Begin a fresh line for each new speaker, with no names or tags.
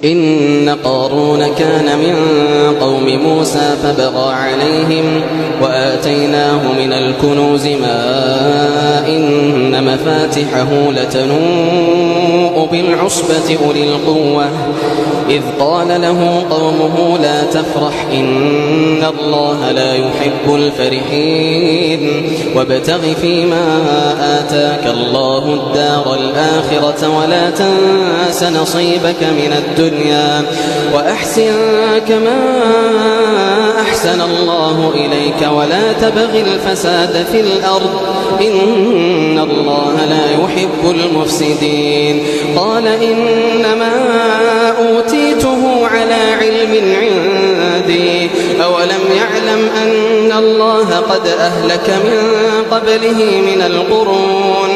إن قارون كان من قوم موسى فبغى عليهم وآتيناه من الكنوز ما إن مفاتحه لتنوء بالعصبة أولي القوة إذ قال له قومه لا تفرح إن الله لا يحب الفرحين وابتغ فيما آتاك الله الدار الآخرة ولا تنس نصيبك من الدنيا وأحسن كما أحسن الله إليك ولا تبغ الفساد في الأرض إن الله لا يحب المفسدين قال إنما أوتيته على علم عندي أولم يعلم أن الله قد أهلك من قبله من القرون